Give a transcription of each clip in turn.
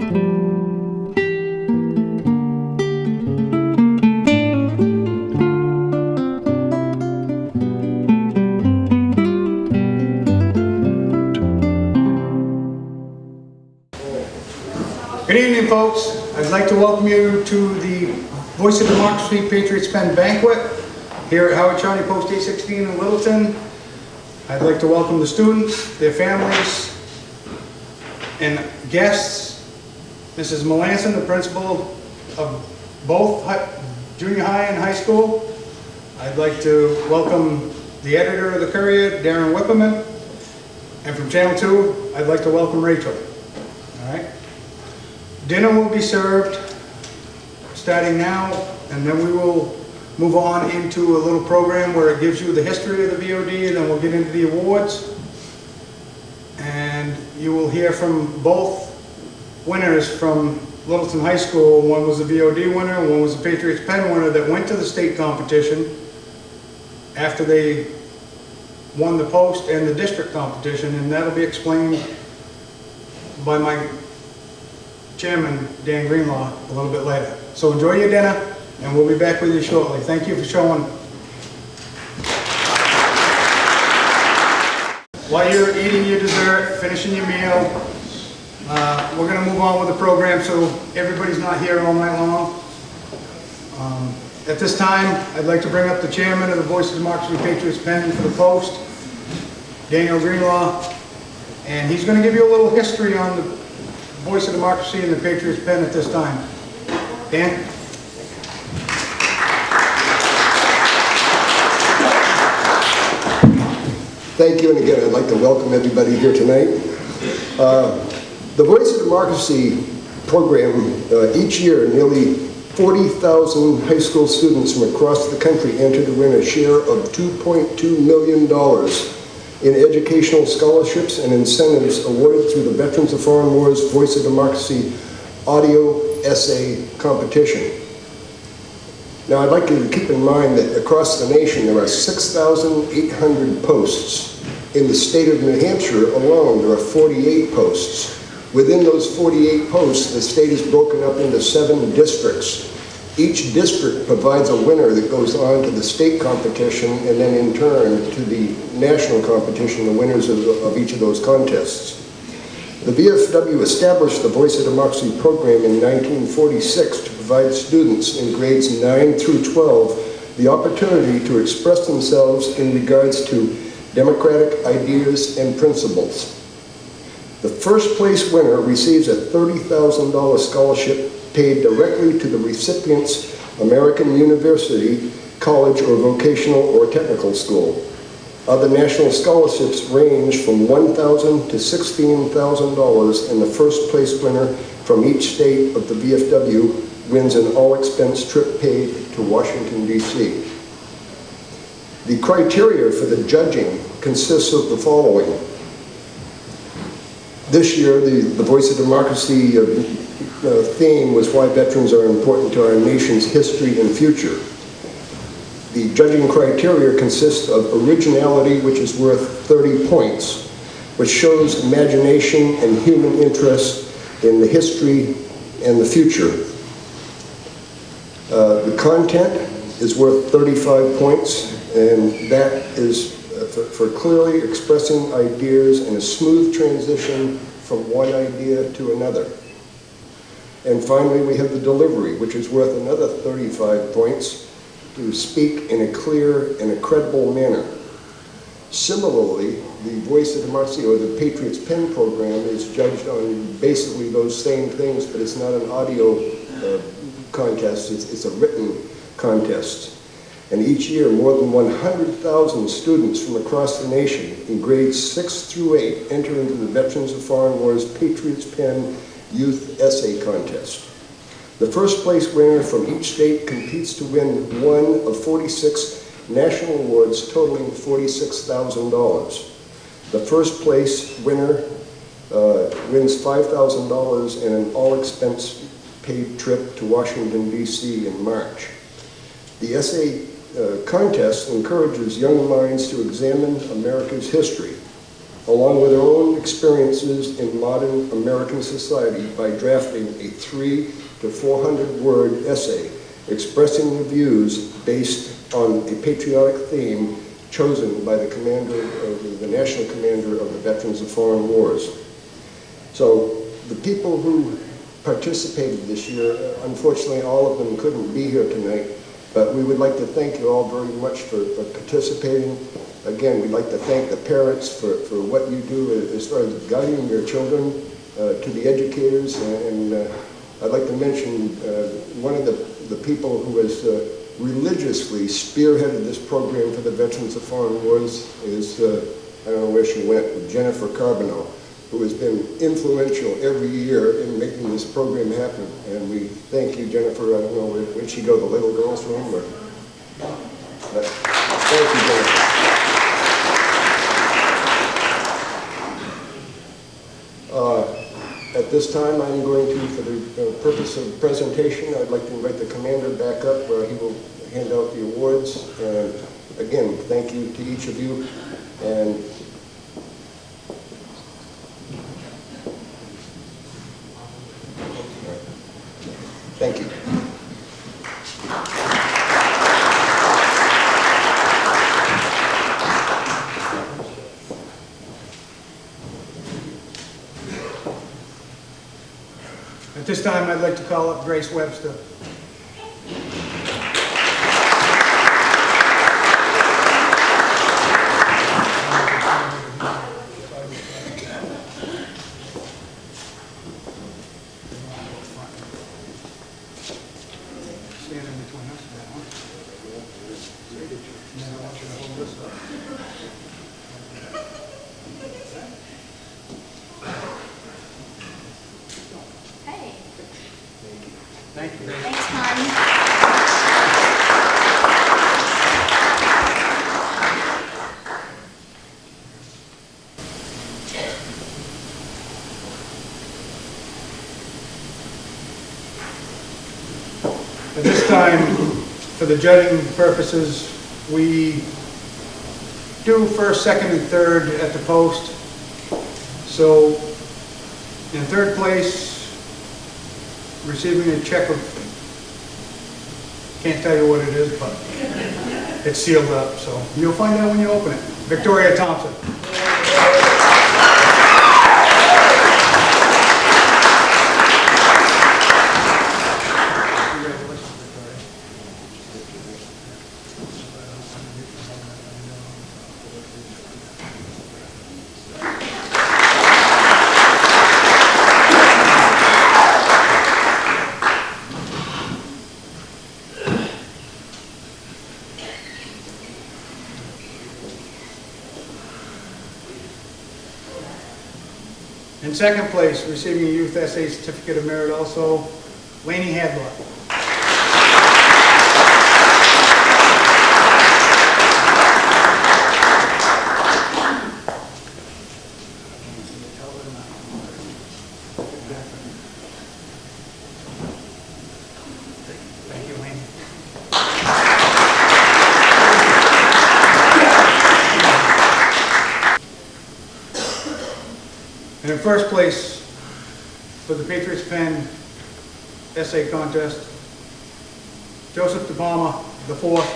Good evening, folks. I'd like to welcome you to the Voice of Democracy Patriots Pen Banquet here at Howard County Post 816 in Littleton. I'd like to welcome the students, their families, and guests. Mrs. Melanson, the principal of both junior high and high school. I'd like to welcome the editor of the Courier, Darren Whipperman. And from Channel 2, I'd like to welcome Rachel. All right. Dinner will be served starting now, and then we will move on into a little program where it gives you the history of the VOD, and then we'll get into the awards. And you will hear from both winners from Littleton High School. One was a VOD winner, and one was a Patriots Pen winner that went to the state competition after they won the post and the district competition, and that'll be explained by my Chairman, Dan Greenlaw, a little bit later. So enjoy your dinner, and we'll be back with you shortly. Thank you for showing. While you're eating your dessert, finishing your meal, we're going to move on with the program so everybody's not here all night long. At this time, I'd like to bring up the Chairman of the Voice of Democracy Patriots Pen for the Post, Daniel Greenlaw, and he's going to give you a little history on the Voice of Democracy and the Patriots Pen at this time. Dan? Thank you, and again, I'd like to welcome everybody here tonight. The Voice of Democracy program, each year, nearly 40,000 high school students from across the country enter to win a share of $2.2 million in educational scholarships and incentives awarded through the Veterans of Foreign Wars Voice of Democracy audio essay competition. Now, I'd like you to keep in mind that across the nation there are 6,800 posts. In the state of New Hampshire alone, there are 48 posts. Within those 48 posts, the state is broken up into 7 districts. Each district provides a winner that goes on to the state competition and then in turn to the national competition, the winners of each of those contests. The VFW established the Voice of Democracy program in 1946 to provide students in grades 9 through 12 the opportunity to express themselves in regards to democratic ideas and principles. The first place winner receives a $30,000 scholarship paid directly to the recipient's American university, college, or vocational or technical school. Other national scholarships range from $1,000 to $16,000, and the first place winner from each state of the VFW wins an all-expense trip paid to Washington, D.C. The criteria for the judging consists of the following. This year, the Voice of Democracy theme was why veterans are important to our nation's history and future. The judging criteria consists of originality, which is worth 30 points, which shows imagination and human interest in the history and the future. The content is worth 35 points, and that is for clearly expressing ideas in a smooth transition from one idea to another. And finally, we have the delivery, which is worth another 35 points to speak in a clear and a credible manner. Similarly, the Voice of Democracy, or the Patriots Pen program, is judged on basically those same things, but it's not an audio contest, it's a written contest. And each year, more than 100,000 students from across the nation in grades 6 through 8 enter into the Veterans of Foreign Wars Patriots Pen Youth Essay Contest. The first place winner from each state competes to win one of 46 national awards totaling $46,000. The first place winner wins $5,000 and an all-expense paid trip to Washington, D.C. in March. The essay contest encourages young minds to examine America's history. along with their own experiences in modern American society by drafting a 300 to 400 word essay expressing their views based on a patriotic theme chosen by the commander, the national commander of the Veterans of Foreign Wars. So the people who participated this year, unfortunately all of them couldn't be here tonight, but we would like to thank you all very much for participating. Again, we'd like to thank the parents for what you do as far as guiding your children to the educators, and I'd like to mention one of the people who has religiously spearheaded this program for the Veterans of Foreign Wars is, I don't know where she went, Jennifer Carbonell, who has been influential every year in making this program happen. And we thank you, Jennifer. I don't know, where'd she go, the little girls' room? Or, thank you, Jennifer. At this time, I'm going to, for the purpose of presentation, I'd like to invite the commander back up where he will hand out the awards. And again, thank you to each of you. And thank you. At this time, I'd like to call up Grace Webster. Stand in between us, that one. And then I want you to hold this up. Hey. Thank you. Thanks, hon. At this time, for the judging purposes, we do first, second, and third at the post. So, in third place, receiving a check of, can't tell you what it is, but it's sealed up, so you'll find out when you open it. Victoria Thompson. Congratulations, Victoria. In second place, receiving a Youth Essay Certificate of Merit also, Lainey Hadlock. Thank you, Lainey. And in first place for the Patriots Pen Essay Contest, Joseph DePalma, the fourth.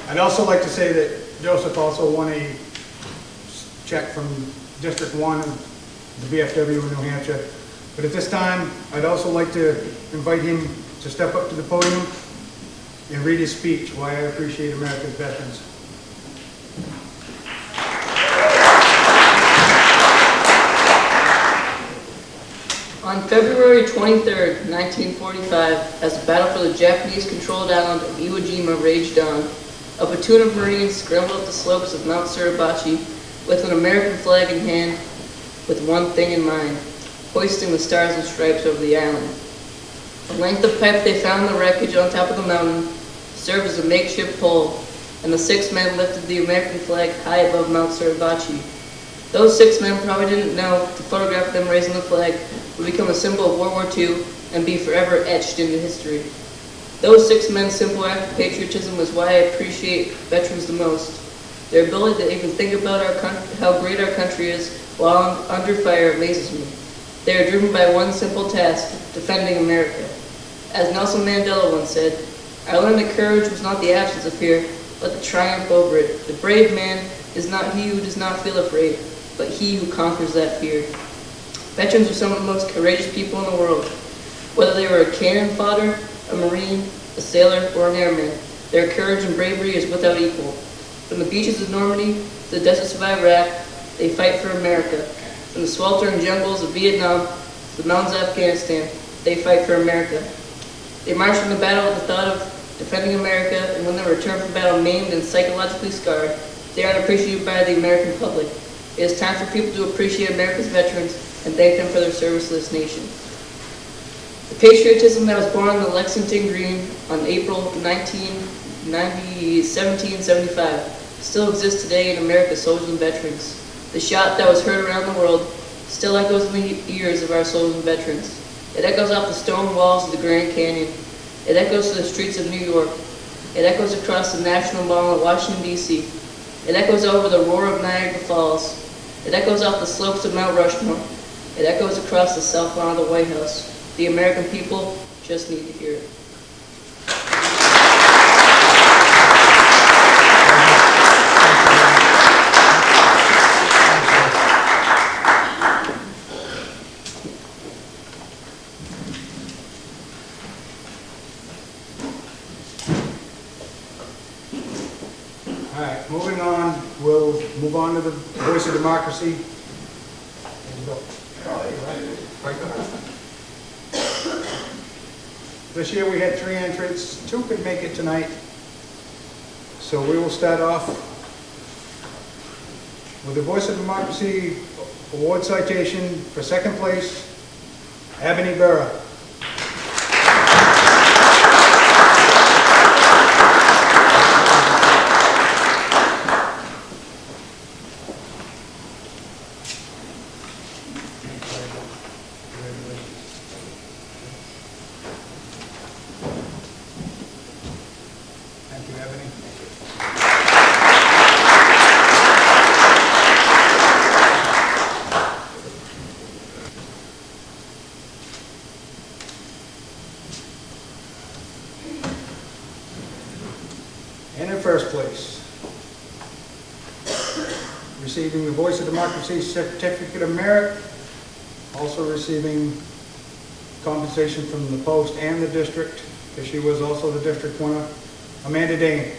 I'd also like to say that Joseph also won a check from District 1 of the VFW in New Hampshire. But at this time, I'd also like to invite him to step up to the podium and read his speech, Why I Appreciate America's Veterans. On February 23, 1945, as the battle for the Japanese-controlled island of Iwo Jima raged on, a platoon of Marines scrambled up the slopes of Mount Suribachi with an American flag in hand with one thing in mind, hoisting the stars and stripes over the island. The length of pipe they found in the wreckage on top of the mountain served as a makeshift pole, and the 6 men lifted the American flag high above Mount Suribachi. Those 6 men probably didn't know the photograph of them raising the flag would become a symbol of World War II and be forever etched into history. Those 6 men's simple act of patriotism is why I appreciate veterans the most. Their ability to even think about how great our country is while under fire amazes me. They are driven by one simple task, defending America. As Nelson Mandela once said, I learned that courage was not the absence of fear, but the triumph over it. The brave man is not he who does not feel afraid, but he who conquers that fear. Veterans are some of the most courageous people in the world. Whether they were a cannon fodder, a Marine, a sailor, or an airman, their courage and bravery is without equal. From the beaches of Normandy to the deserts of Iraq, they fight for America. From the sweltering jungles of Vietnam to the mountains of Afghanistan, they fight for America. They march from the battle with the thought of defending America, and when they return from battle maimed and psychologically scarred, they are appreciated by the American public. It is time for people to appreciate America's veterans and thank them for their service to this nation. The patriotism that was born on the Lexington Green on April 1775 still exists today in America's soldiers and veterans. The shout that was heard around the world still echoes in the ears of our soldiers and veterans. It echoes off the stone walls of the Grand Canyon. It echoes to the streets of New York. It echoes across the National Mall in Washington, D.C. It echoes over the roar of Niagara Falls. It echoes off the slopes of Mount Rushmore. It echoes across the south lawn of the White House. The American people just need to hear it. All right, moving on, we'll move on to the Voice of Democracy. There you go. Right there. This year we had 3 entrants, 2 could make it tonight. So we will start off with the Voice of Democracy award citation for 2nd place, Ebony Berra. Thank you, Ebony. And in 1st place, receiving the Voice of Democracy Certificate of Merit, also receiving compensation from the Post and the district, because she was also the district winner, Amanda Dane.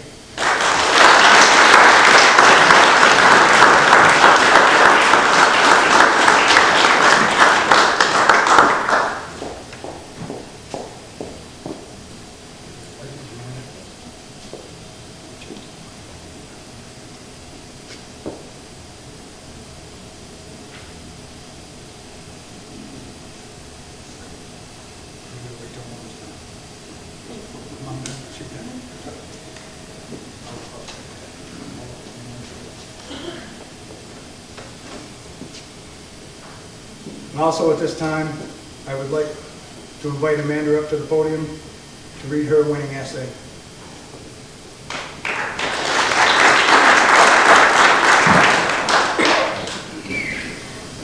And also at this time, I would like to invite Amanda up to the podium to read her winning essay.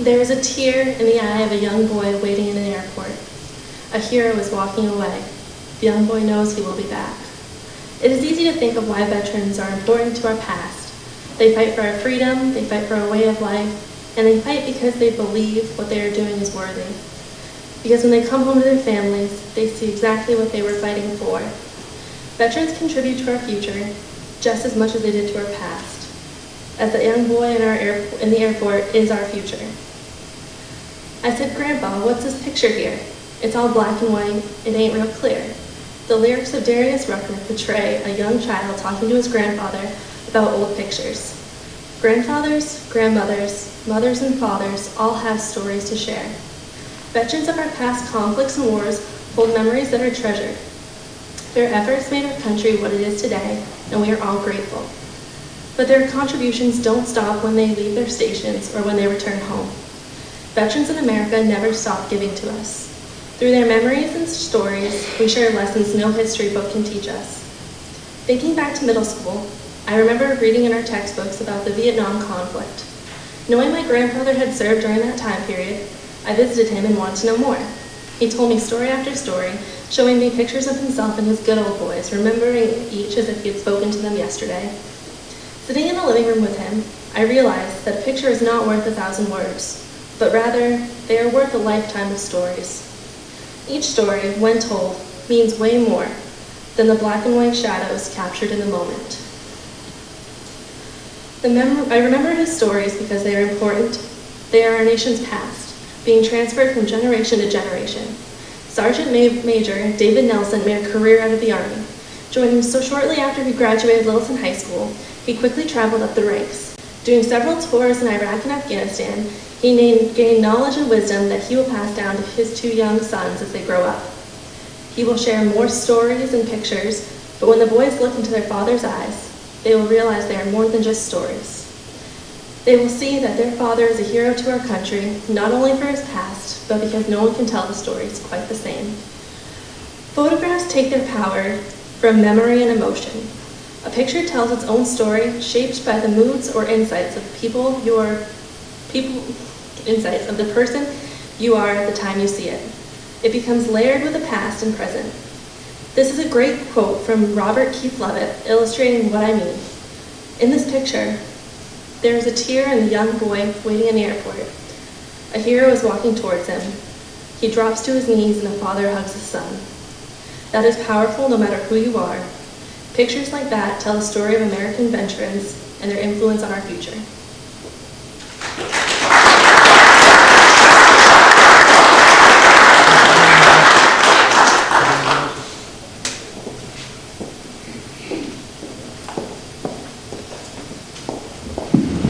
There was a tear in the eye of a young boy waiting in an airport. A hero is walking away. The young boy knows he will be back. It is easy to think of why veterans are important to our past. They fight for our freedom, they fight for a way of life, and they fight because they believe what they are doing is worthy. Because when they come home to their families, they see exactly what they were fighting for. Veterans contribute to our future just as much as they did to our past, as the young boy in the airport is our future. I said, "Grandpa, what's this picture here? It's all black and white, it ain't real clear." The lyrics of Darius Rucker portray a young child talking to his grandfather about old pictures. Grandfathers, grandmothers, mothers, and fathers all have stories to share. Veterans of our past conflicts and wars hold memories that are treasured. Their efforts made our country what it is today, and we are all grateful. But their contributions don't stop when they leave their stations or when they return home. Veterans in America never stop giving to us. Through their memories and stories, we share lessons no history book can teach us. Thinking back to middle school, I remember reading in our textbooks about the Vietnam conflict. Knowing my grandfather had served during that time period, I visited him and wanted to know more. He told me story after story, showing me pictures of himself and his good old boys, remembering each as if he had spoken to them yesterday. Sitting in the living room with him, I realized that a picture is not worth 1,000 words, but rather, they are worth a lifetime of stories. Each story, when told, means way more than the black and white shadows captured in the moment. I remember his stories because they are important. They are our nation's past, being transferred from generation to generation. Sergeant Major David Nelson made a career out of the Army. Joining so shortly after he graduated Littleton High School, he quickly traveled up the ranks. Doing several tours in Iraq and Afghanistan, he gained knowledge and wisdom that he will pass down to his 2 young sons as they grow up. He will share more stories and pictures, but when the boys look into their father's eyes, they will realize they are more than just stories. They will see that their father is a hero to our country, not only for his past, but because no one can tell the stories quite the same. Photographs take their power from memory and emotion. A picture tells its own story, shaped by the moods or insights of insights of the person you are at the time you see it. It becomes layered with the past and present. This is a great quote from Robert Keith Lovett, illustrating what I mean. In this picture, there is a tear in the young boy waiting in the airport. A hero is walking towards him. He drops to his knees and a father hugs his son. That is powerful no matter who you are. Pictures like that tell the story of American veterans and their influence on our future.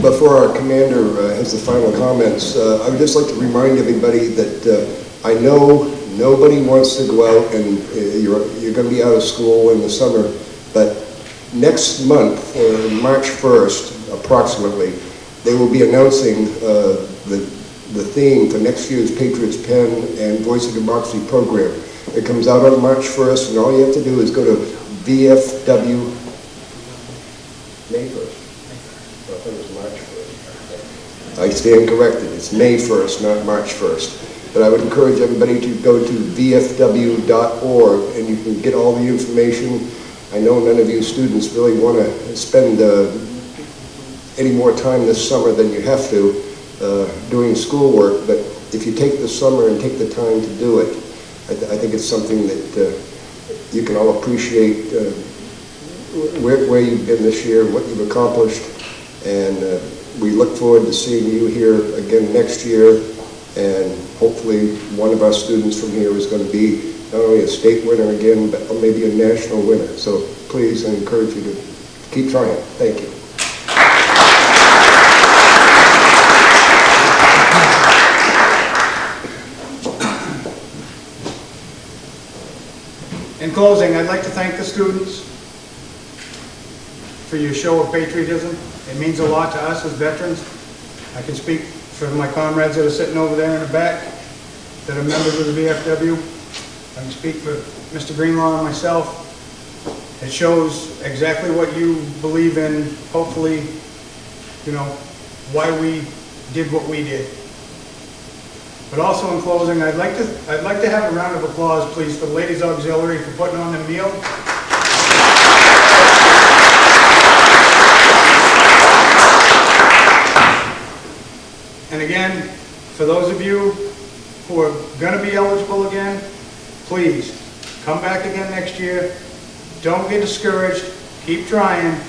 Before our commander has the final comments, I would just like to remind everybody that I know nobody wants to go out and you're going to be out of school in the summer, but next month, March 1st, approximately, they will be announcing the theme for next year's Patriots Pen and Voice of Democracy program. It comes out on March 1st, and all you have to do is go to VFW, May 1st. I think it was March 1st. I stand corrected. It's May 1st, not March 1st. But I would encourage everybody to go to vfw.org and you can get all the information. I know none of you students really want to spend any more time this summer than you have to doing schoolwork, but if you take the summer and take the time to do it, I think it's something that you can all appreciate where you've been this year, what you've accomplished, and we look forward to seeing you here again next year, and hopefully one of our students from here is going to be not only a state winner again, but maybe a national winner. So please, I encourage you to keep trying. Thank you. In closing, I'd like to thank the students for your show of patriotism. It means a lot to us as veterans. I can speak for my comrades that are sitting over there in the back that are members of the VFW. I can speak for Mr. Greenlaw and myself. It shows exactly what you believe in, hopefully, you know, why we did what we did. But also in closing, I'd like to have a round of applause, please, for the Ladies Auxiliary for putting on the meal. And again, for those of you who are going to be eligible again, please come back again next year. Don't get discouraged. Keep trying.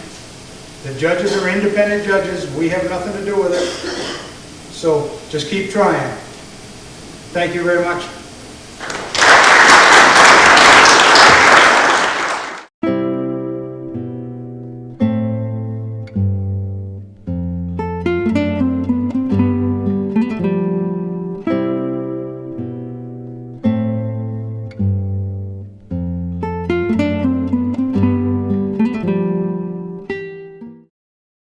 The judges are independent judges. We have nothing to do with it. So just keep trying. Thank you very much.